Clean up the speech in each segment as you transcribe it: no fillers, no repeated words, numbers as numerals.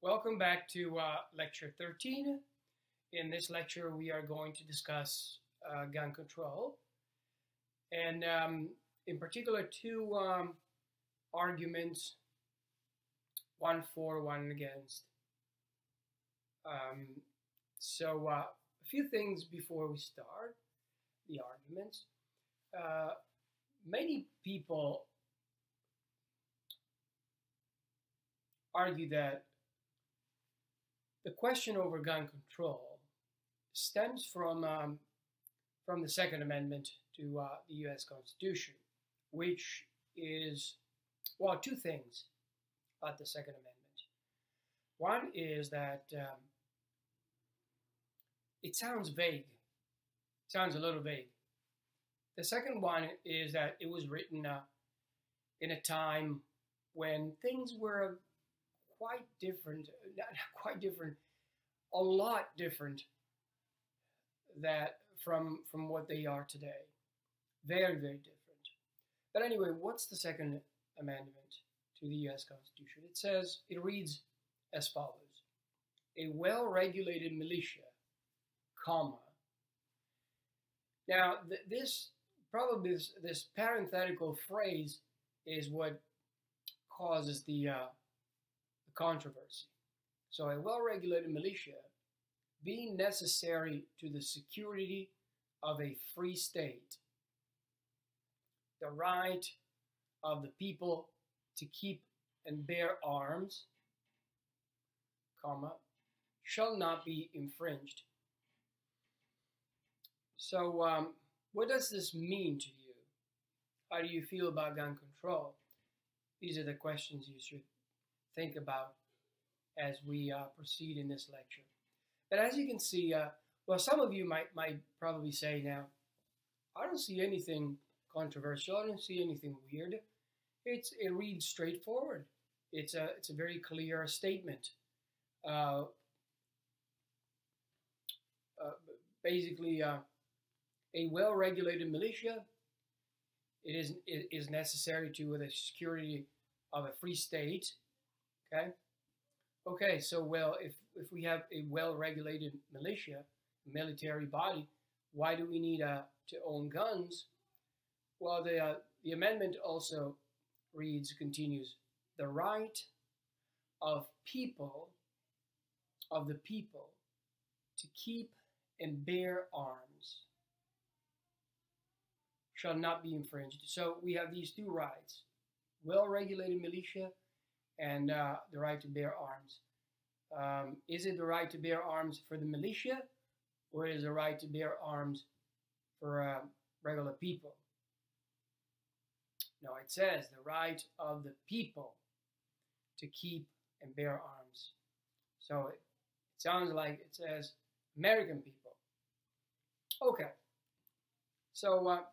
Welcome back to lecture 13. In this lecture, we are going to discuss gun control, and in particular, two arguments, one for, one against. A few things before we start the arguments. Many people argue that the question over gun control stems from the Second Amendment to the U.S. Constitution, which is, well, two things about the Second Amendment. One is that it sounds vague. It sounds a little vague. The second one is that it was written in a time when things were quite different, not quite different, a lot different from what they are today. Very, very different. But anyway, what's the Second Amendment to the U.S. Constitution? It reads as follows: a well-regulated militia, comma. Now, this parenthetical phrase is what causes the controversy. So a well-regulated militia being necessary to the security of a free state, the right of the people to keep and bear arms, comma, shall not be infringed. So what does this mean to you? How do you feel about gun control? These are the questions you should think about as we proceed in this lecture. But as you can see, well, some of you might probably say now, I don't see anything controversial. I don't see anything weird. It reads straightforward. It's a very clear statement. Basically, a well-regulated militia is necessary to the security of a free state. Okay, so well, if we have a well-regulated militia, military body, why do we need to own guns? Well, the amendment also continues, the right of the people to keep and bear arms shall not be infringed. So we have these two rights: well-regulated militia and the right to bear arms. Is it the right to bear arms for the militia, or is it the right to bear arms for regular people? No, it says the right of the people to keep and bear arms. So it sounds like it says American people. Okay. So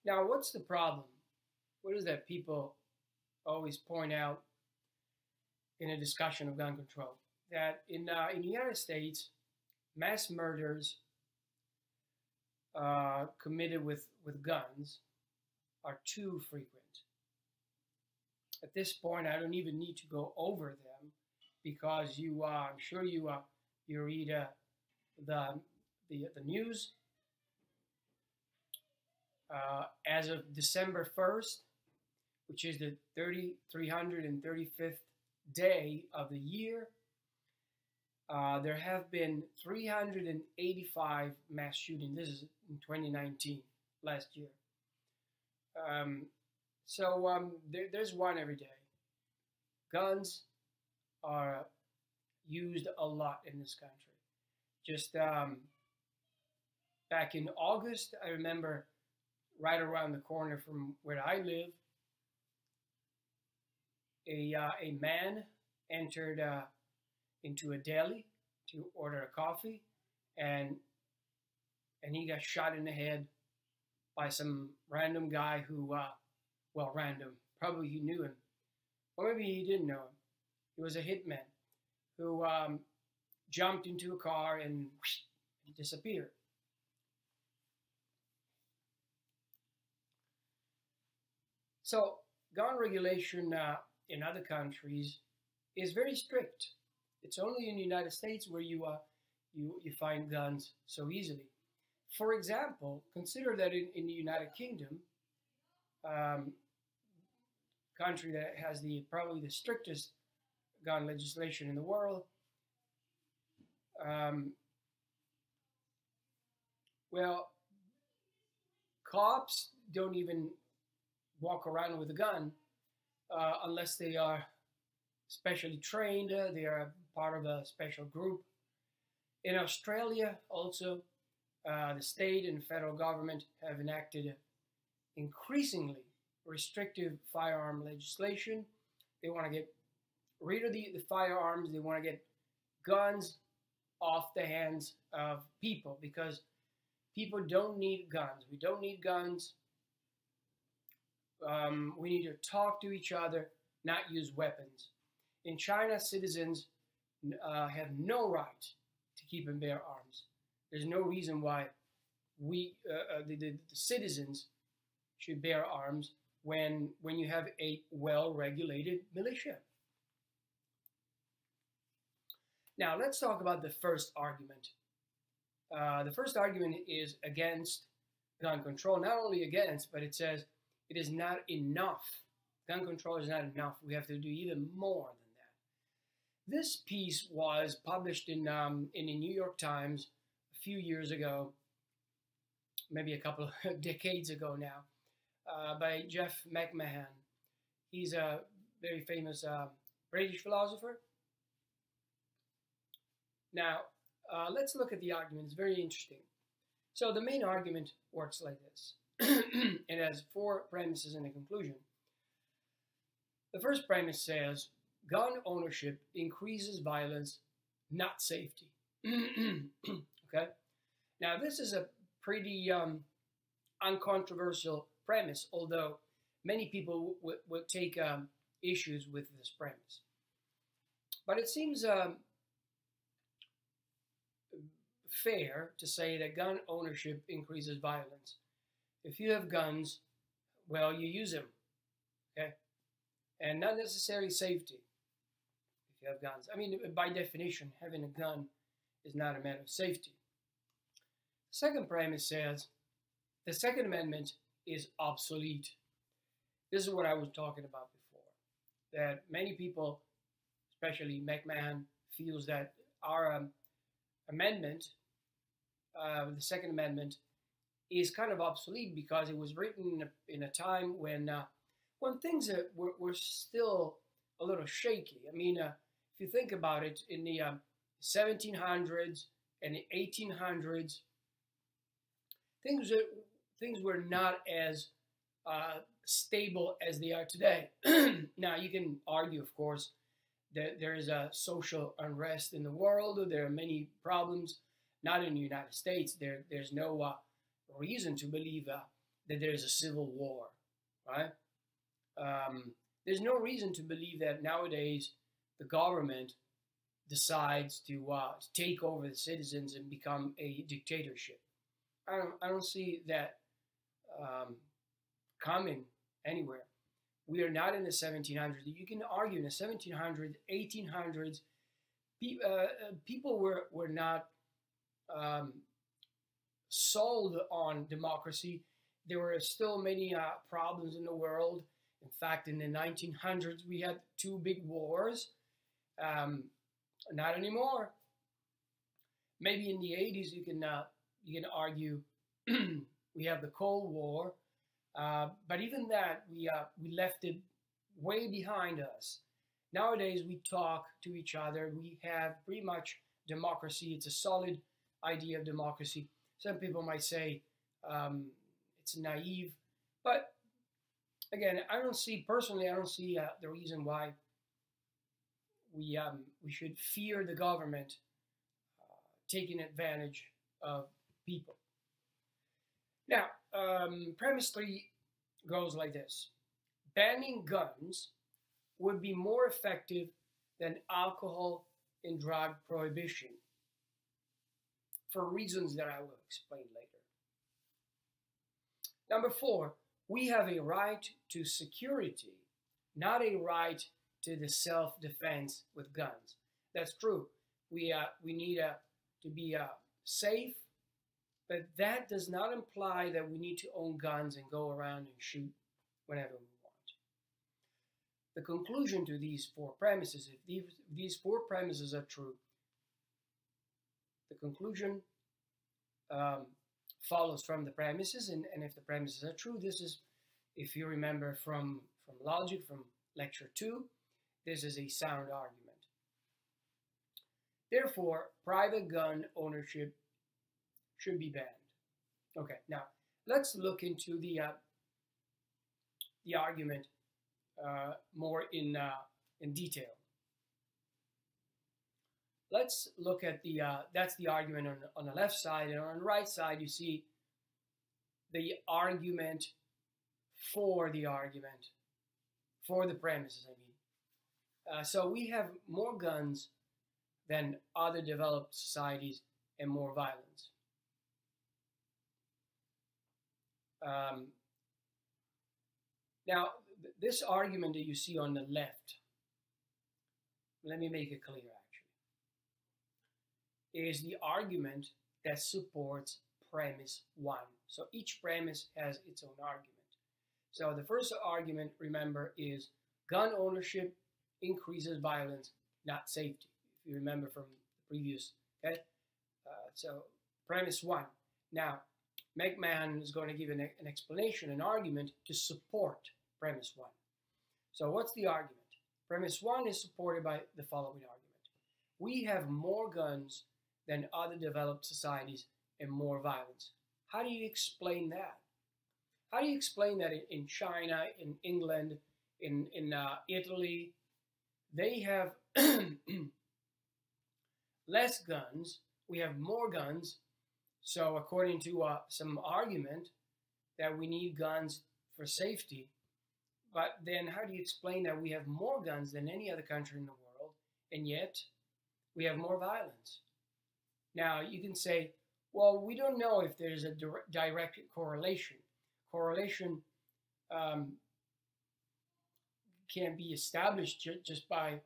now what's the problem? What is that people always point out in a discussion of gun control? That in the United States, mass murders committed with guns are too frequent. At this point, I don't even need to go over them because I'm sure you read the news. As of December 1st, which is the 335th day of the year, there have been 385 mass shootings. This is in 2019, last year. There's one every day. Guns are used a lot in this country. Just back in August, I remember right around the corner from where I live, a man entered into a deli to order a coffee, and he got shot in the head by some random guy who, well, random, probably he knew him, or maybe he didn't know him. He was a hitman who jumped into a car and disappeared. So gun regulation in other countries is very strict. It's only in the United States where you find guns so easily. For example, consider that in the United Kingdom, country that has probably the strictest gun legislation in the world, well, cops don't even walk around with a gun unless they are specially trained. They are part of a special group. In Australia, also, the state and federal government have enacted increasingly restrictive firearm legislation. They want to get rid of the firearms. They want to get guns off the hands of people, because people don't need guns. We don't need guns. We need to talk to each other, not use weapons. In China, citizens have no right to keep and bear arms. There's no reason why the citizens should bear arms when you have a well-regulated militia. Now, let's talk about the first argument. The first argument is against gun control. Not only against, but it says it is not enough. Gun control is not enough. We have to do even more than that. This piece was published in the New York Times a few years ago, maybe a couple of decades ago now, by Jeff McMahon. He's a very famous British philosopher. Now, let's look at the argument. It's very interesting. So the main argument works like this. It has 4 premises and a conclusion. The first premise says, gun ownership increases violence, not safety. Okay? Now, this is a pretty uncontroversial premise, although many people would take issues with this premise. But it seems fair to say that gun ownership increases violence. If you have guns, well, you use them, okay? And not necessarily safety if you have guns. I mean, by definition, having a gun is not a matter of safety. Second premise says the Second Amendment is obsolete. This is what I was talking about before, that many people, especially McMahon, feels that our amendment, the Second Amendment, is kind of obsolete because it was written in a time when things were still a little shaky. I mean, if you think about it, in the 1700s and the 1800s, things were not as stable as they are today. Now, you can argue, of course, that there is a social unrest in the world. There are many problems, not in the United States. There's no reason to believe that there's a civil war, right? There's no reason to believe that nowadays the government decides to take over the citizens and become a dictatorship. I don't see that coming anywhere. We are not in the 1700s. You can argue in the 1700s, 1800s, people were not sold on democracy. There were still many problems in the world. In fact, in the 1900s, we had 2 big wars. Not anymore. Maybe in the 80s, you can argue we have the Cold War. But even that, we left it way behind us. Nowadays, we talk to each other. We have pretty much democracy. It's a solid idea of democracy. Some people might say it's naive. But again, I don't see the reason why we should fear the government taking advantage of people. Now, premise 3 goes like this. Banning guns would be more effective than alcohol and drug prohibition, for reasons that I will explain later. Number 4, we have a right to security, not a right to the self-defense with guns. that's true. We need to be safe, but that does not imply that we need to own guns and go around and shoot whenever we want. The conclusion to these four premises, if these four premises are true, the conclusion follows from the premises, and if the premises are true, this is, if you remember from logic, from lecture 2, this is a sound argument. Therefore, private gun ownership should be banned. Okay, now let's look into the argument more in detail. Let's look at that's the argument on the left side, and on the right side you see the argument for the premises, I mean. So we have more guns than other developed societies and more violence. Now, this argument that you see on the left, let me make it clear actually, is the argument that supports premise 1. So each premise has its own argument. So the first argument, remember, is gun ownership increases violence, not safety. If you remember from the previous, okay? So premise 1. Now, McMahon is going to give an explanation, an argument to support premise 1. So what's the argument? Premise 1 is supported by the following argument. We have more guns than other developed societies and more violence. How do you explain that? How do you explain that in China, in England, in Italy, they have less guns, we have more guns, so according to some argument that we need guns for safety, but then how do you explain that we have more guns than any other country in the world, and yet we have more violence? Now, you can say, well, we don't know if there's a direct correlation. Correlation can be established just by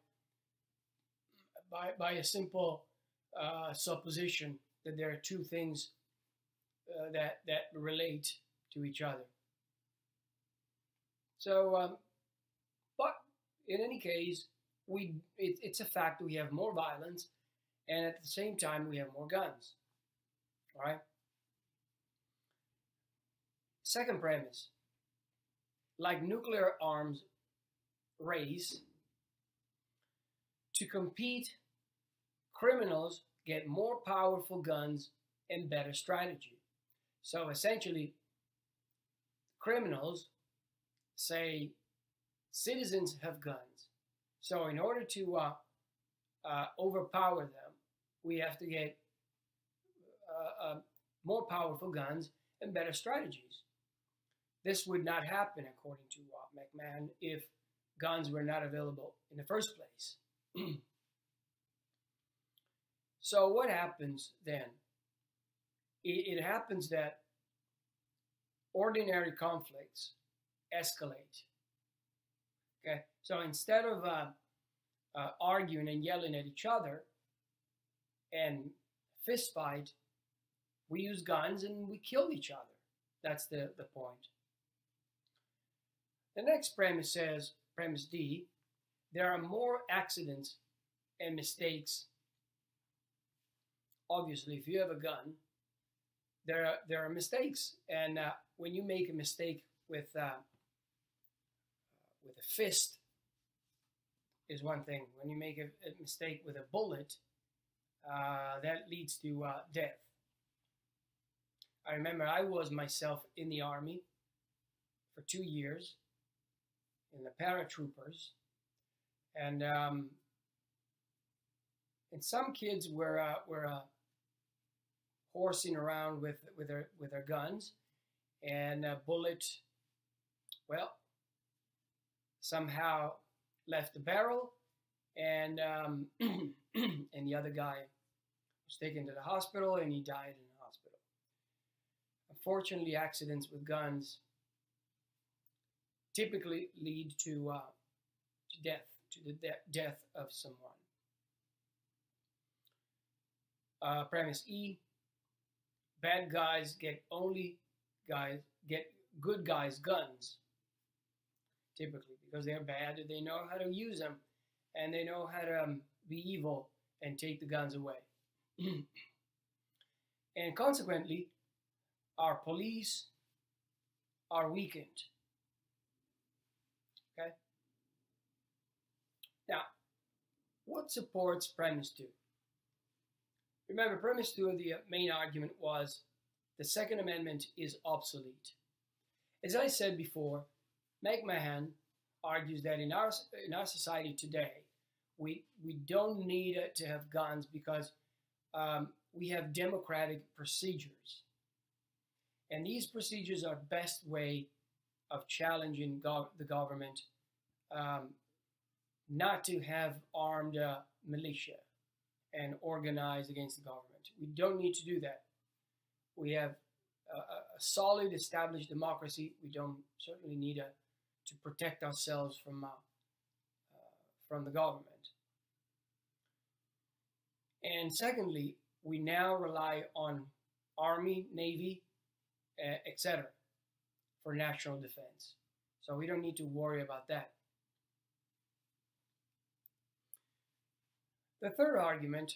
a simple supposition that there are two things that relate to each other. So, but in any case, it's a fact that we have more violence, and at the same time we have more guns. All right. Second premise, like nuclear arms race, to compete, criminals get more powerful guns and better strategy. So essentially, criminals say citizens have guns. So in order to overpower them, we have to get more powerful guns and better strategies. This would not happen, according to McMahon, if guns were not available in the first place. So what happens then? It happens that ordinary conflicts escalate. Okay, so instead of arguing and yelling at each other and fist fight, we use guns and we kill each other. That's the point. The next premise says, premise D, there are more accidents and mistakes. Obviously, if you have a gun, there are mistakes, and when you make a mistake with a fist is one thing. When you make a mistake with a bullet, that leads to death. I remember I was myself in the army for 2 years in the paratroopers, and some kids were horsing around with their guns, and a bullet, well, somehow left the barrel, and and the other guy was taken to the hospital, and he died in the hospital. Unfortunately, accidents with guns typically lead to death, to the death of someone. Premise E, bad guys get good guys guns, typically, because they're bad, they know how to use them, and they know how to be evil and take the guns away. And consequently, our police are weakened. Okay? Now, what supports premise 2? Remember, premise 2 of the main argument was the Second Amendment is obsolete. As I said before, McMahon argues that in our society today, we don't need to have guns because we have democratic procedures. And these procedures are the best way of challenging the government, not to have armed militia and organize against the government. We don't need to do that. We have a solid, established democracy. We don't certainly need to protect ourselves from the government. And secondly, we now rely on Army, Navy, etc. for national defense. So we don't need to worry about that. The third argument,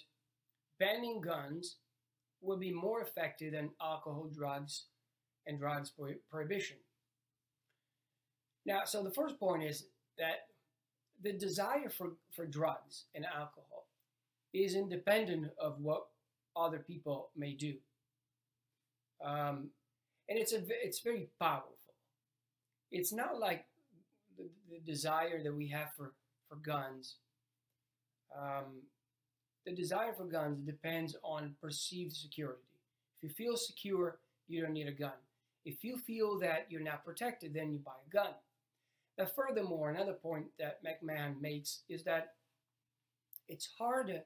banning guns will be more effective than alcohol, drugs, and drugs prohibition. Now, so the first point is that the desire for drugs and alcohol is independent of what other people may do. And it's very powerful. It's not like the desire that we have for guns. The desire for guns depends on perceived security. If you feel secure, you don't need a gun. If you feel that you're not protected, then you buy a gun. Now, furthermore, another point that McMahon makes is that it's hard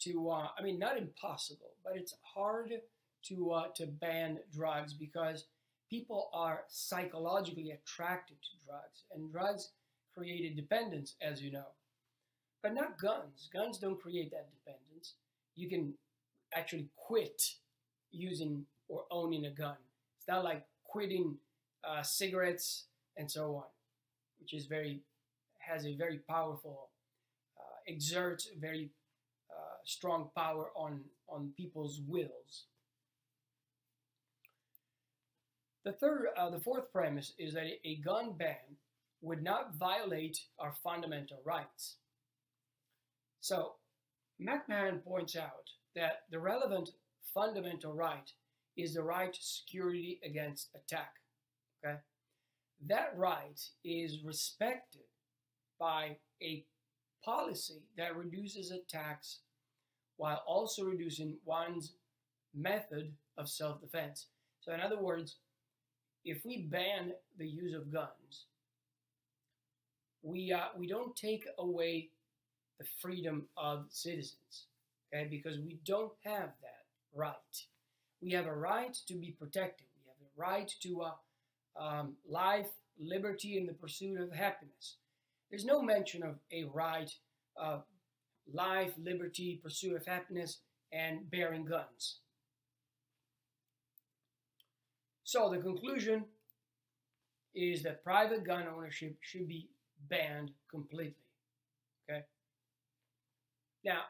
to, I mean, not impossible, but it's hard to ban drugs because people are psychologically attracted to drugs, and drugs create a dependence, as you know. But not guns. Guns don't create that dependence. You can actually quit using or owning a gun. It's not like quitting cigarettes and so on, which is has a very powerful, exerts a very strong power on people's wills. The fourth premise is that a gun ban would not violate our fundamental rights. So, McMahon points out that the relevant fundamental right is the right to security against attack. Okay? That right is respected by a policy that reduces attacks while also reducing one's method of self-defense. So in other words, if we ban the use of guns, we don't take away the freedom of citizens, okay? Because we don't have that right. We have a right to be protected. We have a right to life, liberty, and the pursuit of happiness. There's no mention of a right of life, liberty, pursuit of happiness, and bearing guns. So the conclusion is that private gun ownership should be banned completely, okay? Now,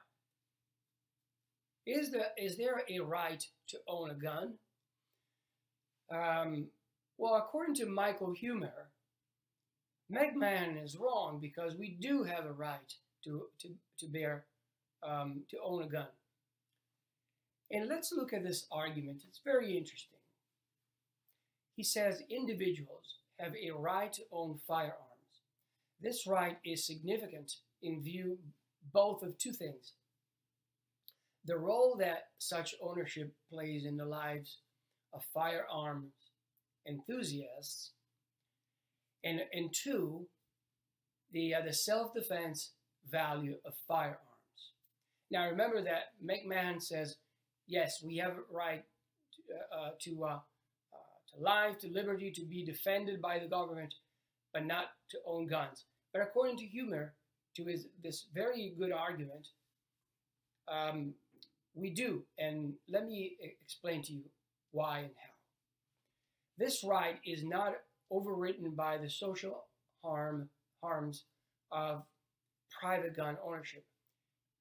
is there a right to own a gun? Well, according to Michael Humer, McMahon is wrong because we do have a right to own a gun. And let's look at this argument. It's very interesting. He says individuals have a right to own firearms. This right is significant in view both of two things: the role that such ownership plays in the lives of firearms enthusiasts, and two, the self-defense value of firearms. Now remember that McMahon says, yes, we have a right to life, to liberty, to be defended by the government, but not to own guns. But according to Humer, to this very good argument, We do, and let me explain to you why and how. This right is not overridden by the social harms of private gun ownership.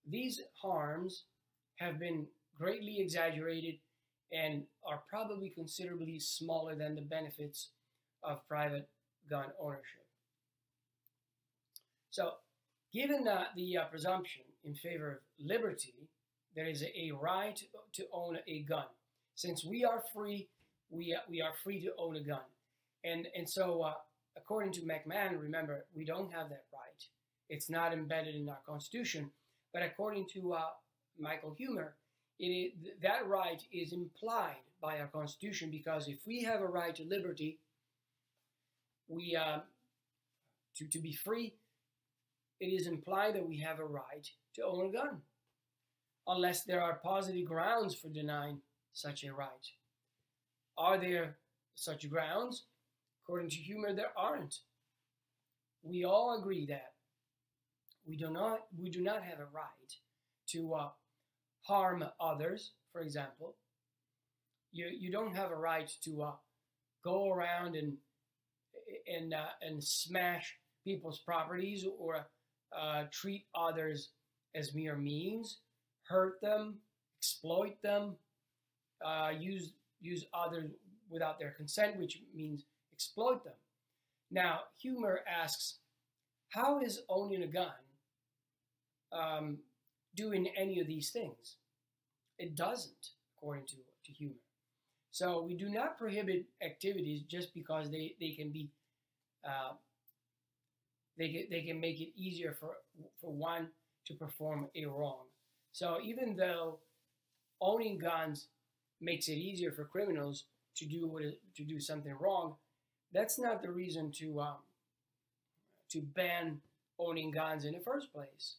These harms have been greatly exaggerated and are probably considerably smaller than the benefits of private gun ownership. So, given the presumption in favor of liberty, there is a right to own a gun. Since we are free, we are free to own a gun. And so, according to McMahon, remember, we don't have that right. It's not embedded in our Constitution. But according to Michael Huemer, that right is implied by our Constitution, because if we have a right to liberty, we to be free, it is implied that we have a right to own a gun, unless there are positive grounds for denying such a right. Are there such grounds? According to Huemer, there aren't. We all agree that we do not have a right to harm others. For example, you don't have a right to go around and smash people's properties, or treat others as mere means, hurt them, exploit them, use others without their consent, which means exploit them. Now, Huemer asks, how is owning a gun doing any of these things? It doesn't, according to Huemer. So we do not prohibit activities just because they can be they can make it easier for one to perform a wrong. So even though owning guns makes it easier for criminals to do something wrong, that's not the reason to ban owning guns in the first place.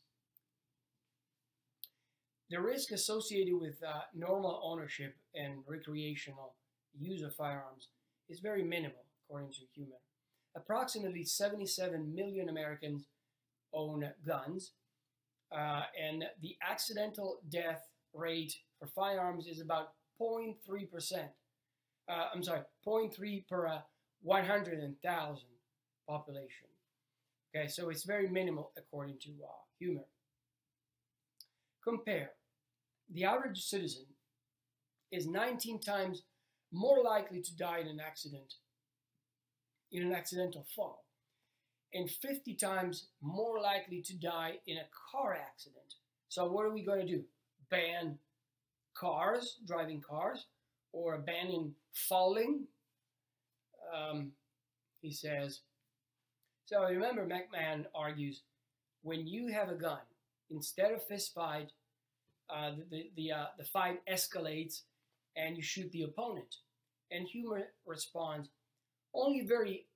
The risk associated with normal ownership and recreational use of firearms is very minimal, according to Huemer. Approximately 77 million Americans own guns, and the accidental death rate for firearms is about 0.3%. 0.3 per 100,000 population. Okay, so it's very minimal, according to Huemer. Compare. The average citizen is 19 times more likely to die in an accidental fall, and 50 times more likely to die in a car accident. So what are we going to do? Ban cars, driving cars, or banning falling? He says. So remember, McMahon argues, when you have a gun, instead of fist fight, the fight escalates and you shoot the opponent. And Huemer responds, only very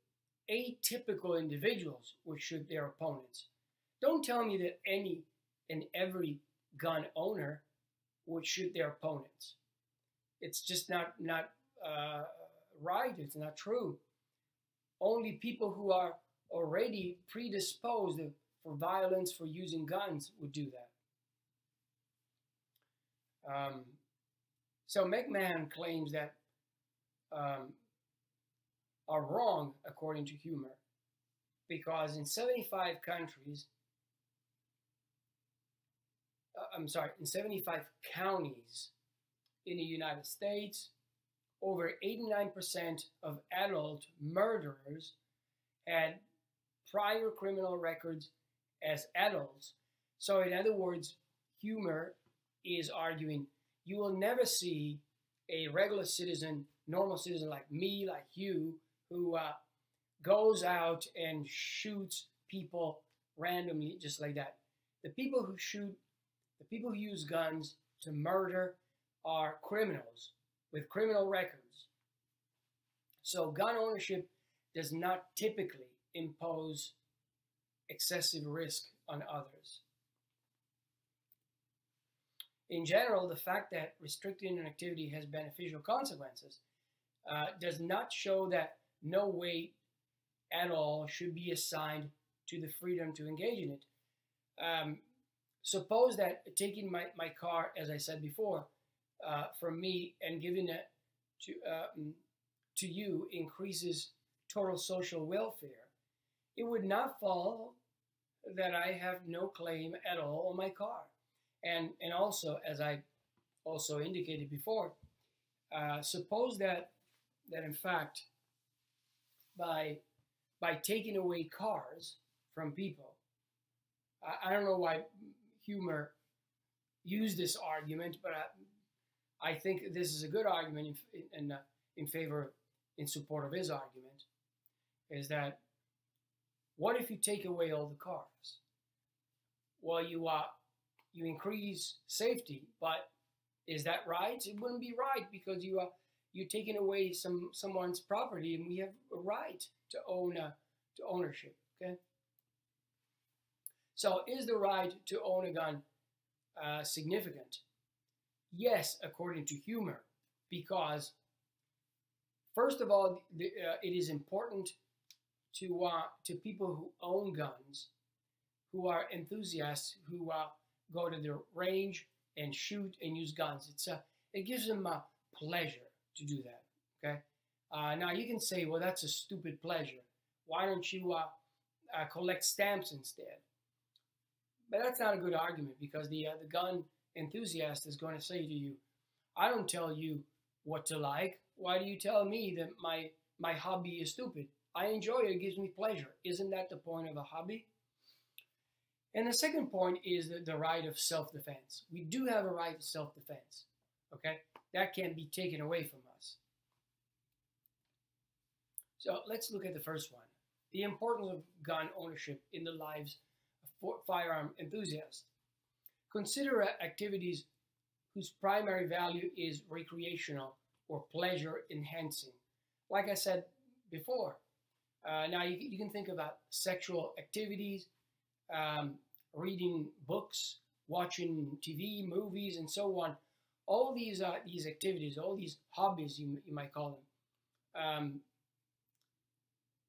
atypical individuals would shoot their opponents. Don't tell me that any and every gun owner would shoot their opponents. It's just not right. It's not true. Only people who are already predisposed for violence, for using guns, would do that. So McMahon claims that are wrong, according to Huemer, because in 75 countries, in 75 counties in the United States, over 89% of adult murderers had prior criminal records as adults. So in other words, Huemer is arguing you will never see a regular citizen, normal citizen like me, like you, who goes out and shoots people randomly just like that. The people who use guns to murder are criminals with criminal records. So gun ownership does not typically impose excessive risk on others. In general, the fact that restricting an activity has beneficial consequences does not show that no weight at all should be assigned to the freedom to engage in it. suppose that taking my car, as I said before, from me and giving it to you increases total social welfare. It would not follow that I have no claim at all on my car. And also, as I also indicated before, suppose that in fact, by taking away cars from people, I don't know why Humer used this argument, but I think this is a good argument in favor, in support of his argument, is that what if you take away all the cars? Well, you increase safety, but is that right? It wouldn't be right, because you're taking away someone's property, and we have a right to ownership. Okay. So, is the right to own a gun significant? Yes, according to Humer, because first of all, it is important to people who own guns, who are enthusiasts, who go to the range and shoot and use guns. It gives them a pleasure to do that. Okay. Now you can say, well, that's a stupid pleasure. Why don't you collect stamps instead? But that's not a good argument, because the gun enthusiast is going to say to you, I don't tell you what to like. Why do you tell me that my hobby is stupid? I enjoy it. It gives me pleasure. Isn't that the point of a hobby? And the second point is the right of self-defense. We do have a right of self-defense. Okay? That can't be taken away from us. So let's look at the first one. The importance of gun ownership in the lives of firearm enthusiasts. Consider activities whose primary value is recreational or pleasure enhancing. Like I said before, now you can think about sexual activities, reading books, watching TV, movies, and so on. All these activities, all these hobbies, you might call them,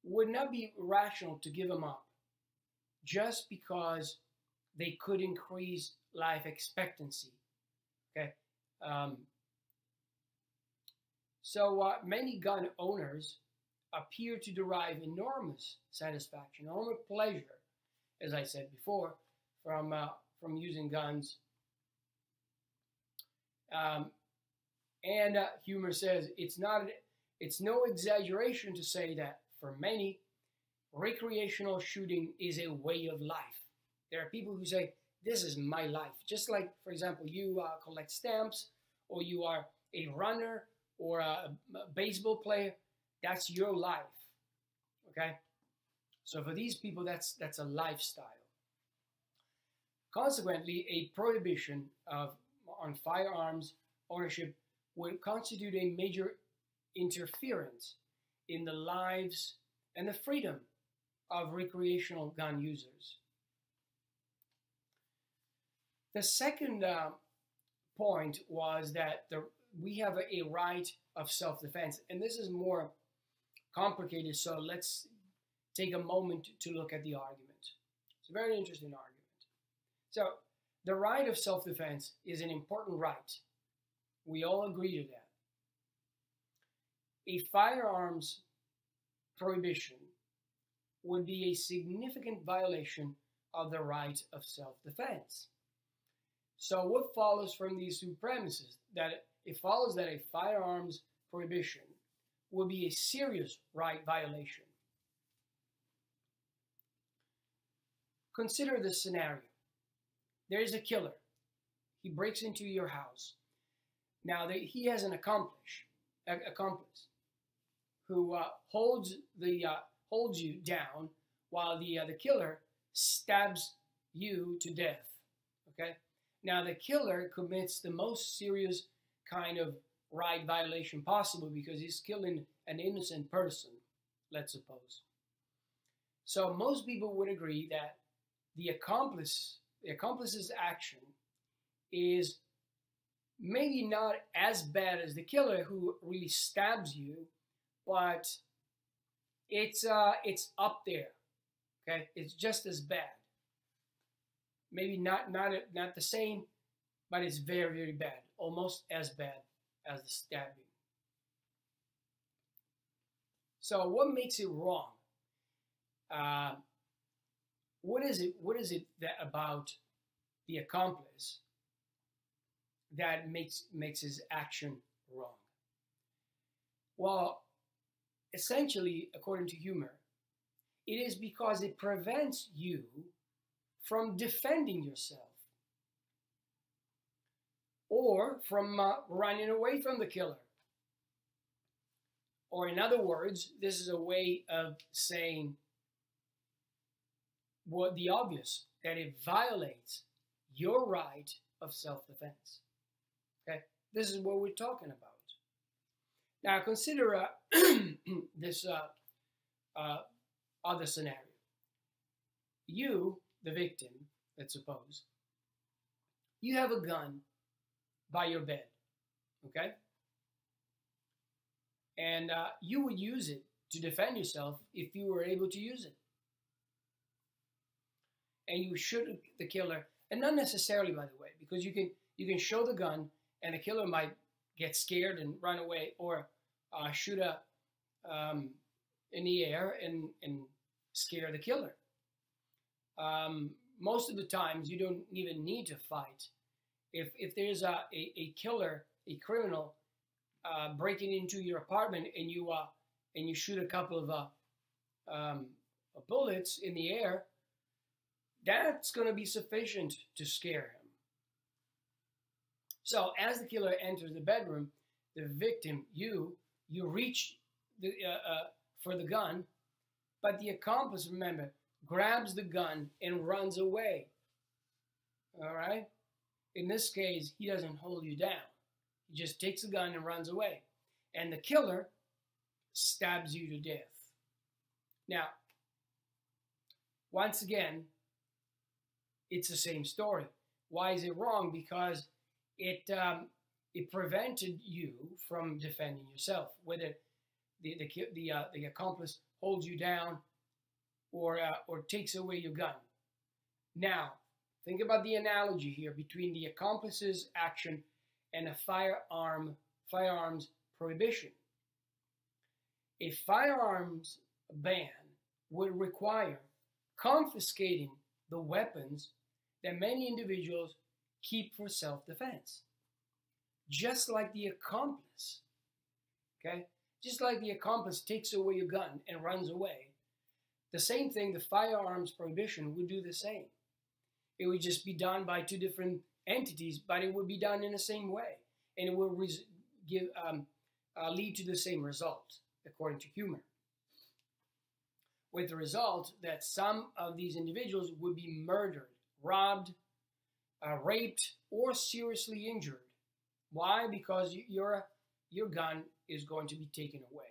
would not be rational to give them up just because they could increase life expectancy. Okay, so many gun owners appear to derive enormous satisfaction, enormous pleasure, as I said before, from using guns. And Humer says it's no exaggeration to say that for many, recreational shooting is a way of life. There are people who say, this is my life. Just like, for example, you collect stamps, or you are a runner, or a baseball player. That's your life. Okay? So for these people, that's a lifestyle. Consequently, a prohibition on firearms ownership would constitute a major interference in the lives and the freedom of recreational gun users. The second point was that we have a right of self-defense, and this is more complicated, so let's take a moment to look at the argument. It's a very interesting argument. So, the right of self-defense is an important right. We all agree to that. A firearms prohibition would be a significant violation of the right of self-defense. So what follows from these two premises? That it follows that a firearms prohibition will be a serious right violation. Consider this scenario. There is a killer. He breaks into your house. Now he has an accomplice who holds you down while the killer stabs you to death. Okay. Now the killer commits the most serious kind of right violation possible, because he's killing an innocent person, let's suppose. So most people would agree that the accomplice's action is maybe not as bad as the killer who really stabs you, but it's up there. Okay, it's just as bad. maybe not the same, but it's very, very bad, almost as bad as the stabbing. So what makes it wrong? What is it that about the accomplice that makes his action wrong? Well, essentially, according to Humer, it is because it prevents you from defending yourself or from running away from the killer. Or in other words, this is a way of saying what the obvious, that it violates your right of self-defense. Okay, this is what we're talking about. Now consider this other scenario. You, the victim, let's suppose, you have a gun by your bed, okay? And you would use it to defend yourself if you were able to use it. And you shoot the killer, and not necessarily, by the way, because you can show the gun, and the killer might get scared and run away, or shoot in the air and scare the killer. Most of the times, you don't even need to fight. If there's a killer, a criminal, breaking into your apartment, and you shoot a couple of bullets in the air, that's going to be sufficient to scare him. So as the killer enters the bedroom, the victim, you reach for the gun, but the accomplice, remember, grabs the gun and runs away. All right? In this case, he doesn't hold you down. He just takes the gun and runs away. And the killer stabs you to death. Now, once again, it's the same story. Why is it wrong? Because it prevented you from defending yourself, whether the accomplice holds you down or takes away your gun. Now, think about the analogy here between the accomplice's action and a firearms prohibition. A firearms ban would require confiscating the weapons that many individuals keep for self-defense. Just like the accomplice, okay? Just like the accomplice takes away your gun and runs away, the same thing, the firearms prohibition would do the same. It would just be done by two different entities, but it would be done in the same way. And it will lead to the same result, according to Humer. With the result that some of these individuals would be murdered, robbed, raped, or seriously injured. Why? Because your gun is going to be taken away.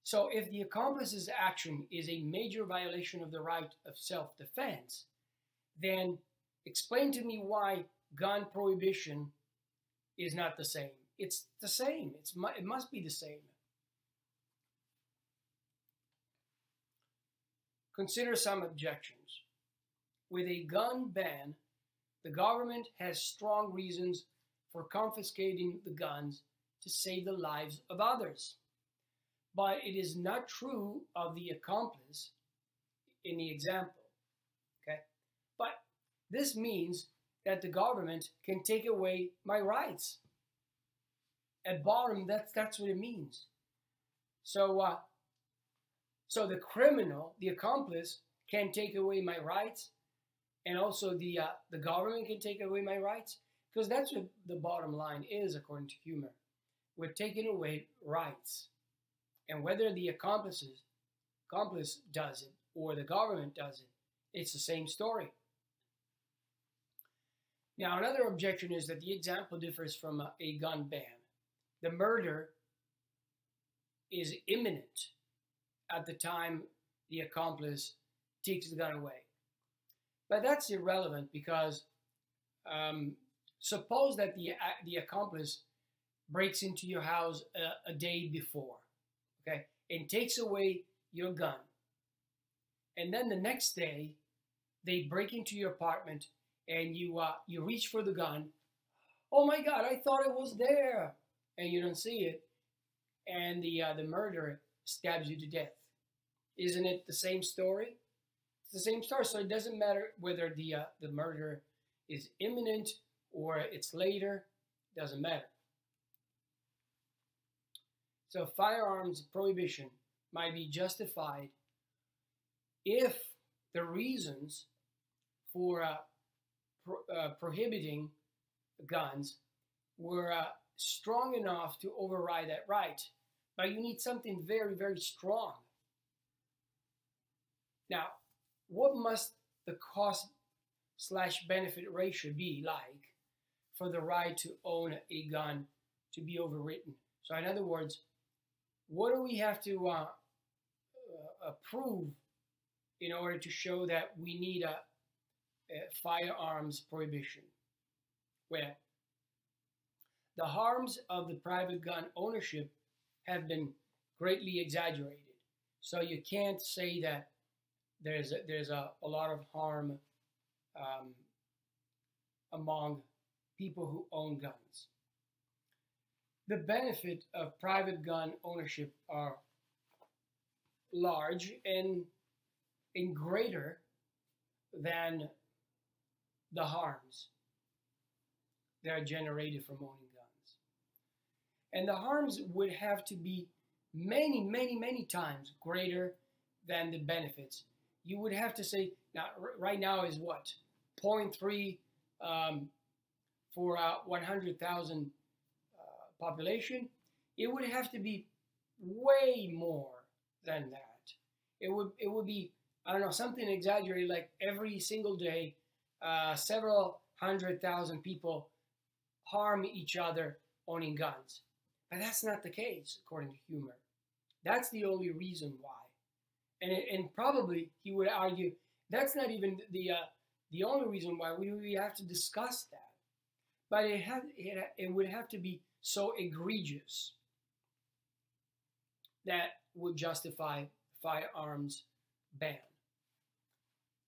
So if the accomplice's action is a major violation of the right of self-defense, then explain to me why gun prohibition is not the same. It's the same. It must be the same. Consider some objections. With a gun ban, the government has strong reasons for confiscating the guns to save the lives of others. But it is not true of the accomplice in the example. Okay? But this means that the government can take away my rights. At bottom, that's what it means. So the criminal, the accomplice, can take away my rights, and also the government can take away my rights, because that's what the bottom line is, according to Humer. We're taking away rights, and whether the accomplice does it or the government does it, it's the same story. Now, another objection is that the example differs from a gun ban. The murder is imminent at the time the accomplice takes the gun away. But that's irrelevant because suppose that the accomplice breaks into your house a day before, okay, and takes away your gun. And then the next day, they break into your apartment and you reach for the gun. Oh my God, I thought it was there, and you don't see it, and the murderer stabs you to death. Isn't it the same story? It's the same story. So it doesn't matter whether the murder is imminent or it's later. It doesn't matter. So firearms prohibition might be justified if the reasons for prohibiting guns were strong enough to override that right. But you need something very, very strong. Now, what must the cost/benefit ratio be like for the right to own a gun to be overwritten? So in other words, what do we have to prove in order to show that we need a firearms prohibition? Well, the harms of the private gun ownership have been greatly exaggerated. So you can't say that there's a lot of harm among people who own guns. The benefit of private gun ownership are large and greater than the harms that are generated from owning guns. And the harms would have to be many, many, many times greater than the benefits. You would have to say, now, right now is what? 0.3 for 100,000 population. It would have to be way more than that. It would be, I don't know, something exaggerated, like every single day, several 100,000 people harm each other owning guns. But that's not the case, according to Humer. That's the only reason why. And probably he would argue that's not even the only reason why. We have to discuss that. But it would have to be so egregious that would justify firearms ban.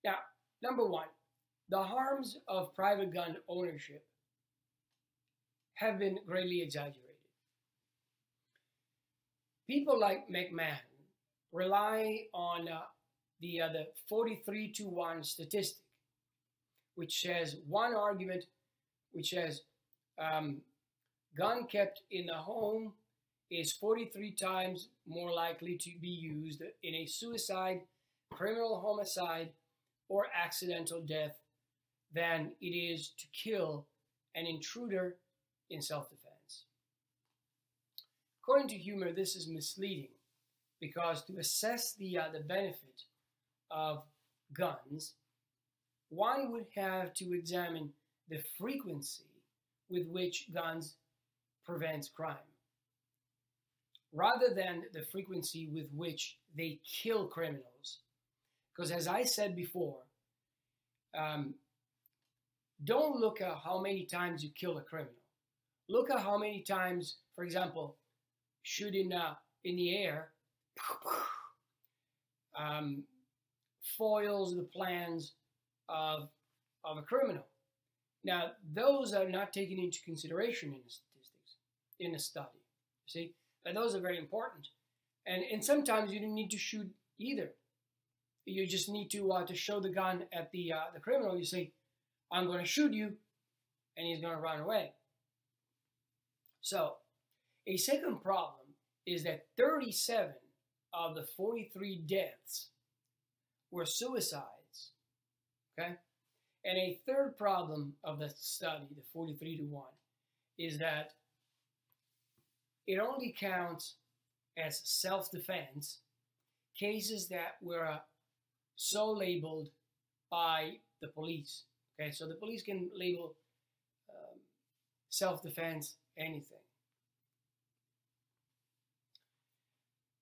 Now, number one, the harms of private gun ownership have been greatly exaggerated. People like McMahon rely on the 43-to-1 statistic, which says one argument, which says gun kept in the home is 43 times more likely to be used in a suicide, criminal homicide, or accidental death than it is to kill an intruder in self-defense. According to Humer, this is misleading because to assess the benefit of guns, one would have to examine the frequency with which guns prevents crime, rather than the frequency with which they kill criminals. Because as I said before, don't look at how many times you kill a criminal. Look at how many times, for example, shooting in the air foils the plans of a criminal. Now, those are not taken into consideration in the statistics, in the study. See, and those are very important. And sometimes you don't need to shoot either. You just need to show the gun at the criminal. You say, I'm going to shoot you, and he's going to run away. So, a second problem is that 37 of the 43 deaths were suicides. Okay? And a third problem of the study, the 43-to-1, is that it only counts as self-defense cases that were so labeled by the police. Okay, so the police can label self-defense anything.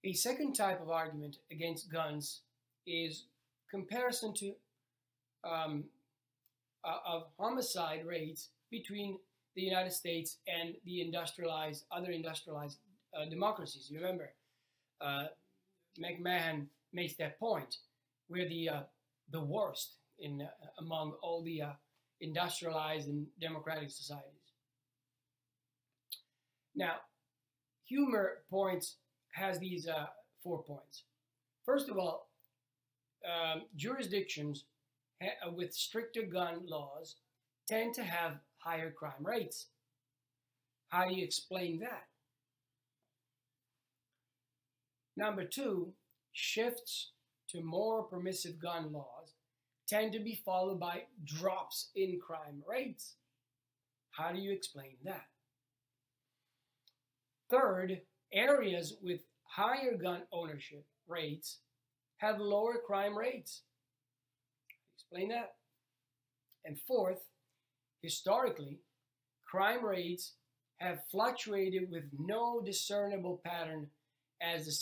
A second type of argument against guns is comparison to of homicide rates between the United States and the other industrialized democracies. You remember, McMahon makes that point where the worst among all the industrialized and democratic societies. Now, humor has these 4 points. First of all, jurisdictions with stricter gun laws tend to have higher crime rates. How do you explain that? Number 2, shifts to more permissive gun laws tend to be followed by drops in crime rates. How do you explain that? Third, areas with higher gun ownership rates have lower crime rates. Explain that. And fourth, historically, crime rates have fluctuated with no discernible pattern as the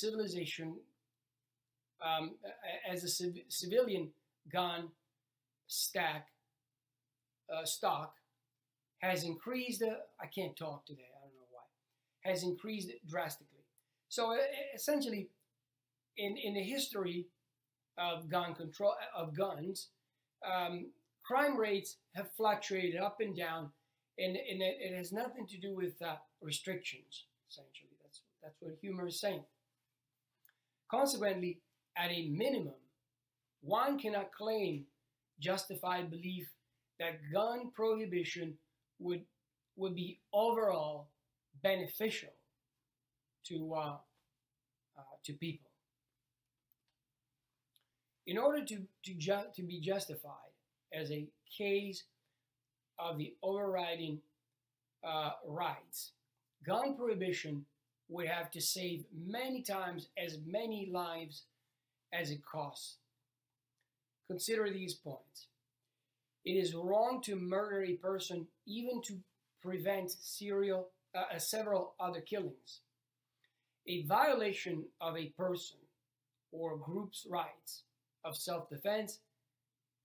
civilian gun stock has increased. I can't talk today. I don't know why. Has increased drastically. So essentially, in the history of gun control of guns, crime rates have fluctuated up and down, and it has nothing to do with restrictions. Essentially, that's what humor is saying. Consequently, at a minimum, one cannot claim justified belief that gun prohibition would be overall beneficial to people. In order to be justified as a case of the overriding rights, gun prohibition would have to save many times as many lives as it costs. Consider these points. It is wrong to murder a person even to prevent several other killings. A violation of a person or group's rights of self-defense,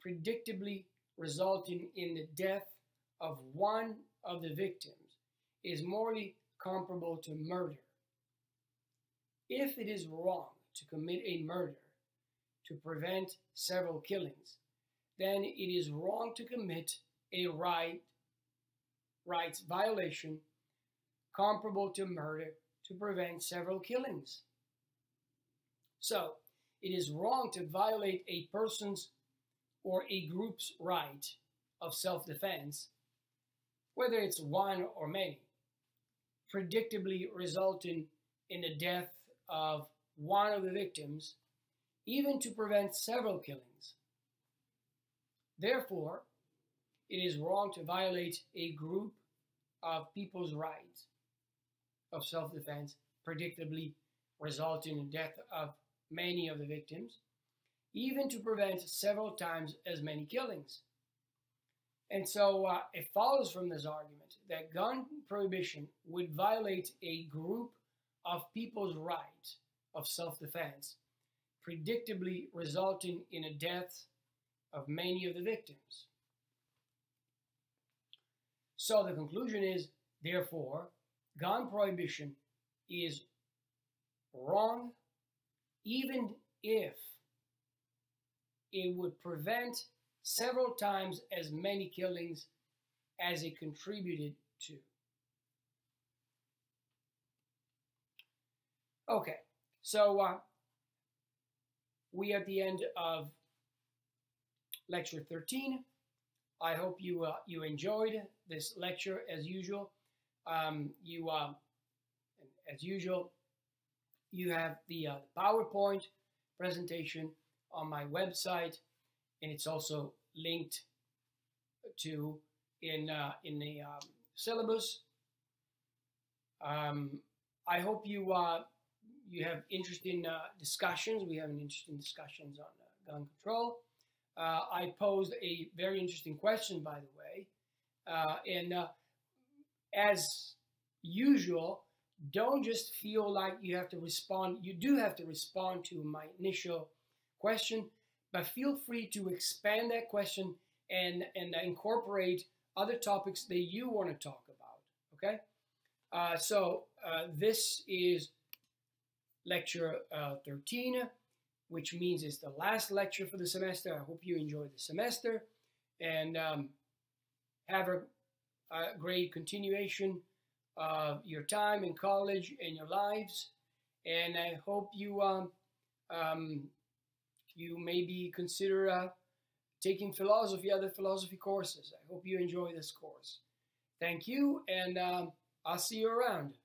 predictably resulting in the death of one of the victims, is morally comparable to murder. If it is wrong to commit a murder to prevent several killings, then it is wrong to commit a rights violation comparable to murder to prevent several killings. So, it is wrong to violate a person's or a group's right of self-defense, whether it's one or many, predictably resulting in the death of one of the victims, even to prevent several killings. Therefore, it is wrong to violate a group of people's rights of self-defense, predictably resulting in the death of many of the victims, even to prevent several times as many killings. And so it follows from this argument that gun prohibition would violate a group of people's rights of self-defense, predictably resulting in a death of many of the victims. So the conclusion is, therefore, gun prohibition is wrong, even if it would prevent several times as many killings as it contributed to. Okay, so we are at the end of lecture 13. I hope you enjoyed this lecture as usual. As usual, you have the PowerPoint presentation on my website, and it's also linked to in the syllabus. I hope you have interesting discussions. We have interesting discussions on gun control. I posed a very interesting question, by the way, and as usual, don't just feel like you have to respond. You do have to respond to my initial question, but feel free to expand that question and incorporate other topics that you want to talk about, okay? So this is lecture 13. which means it's the last lecture for the semester. I hope you enjoy the semester and have a great continuation of your time in college and your lives. And I hope you you maybe consider taking other philosophy courses. I hope you enjoy this course. Thank you, and I'll see you around.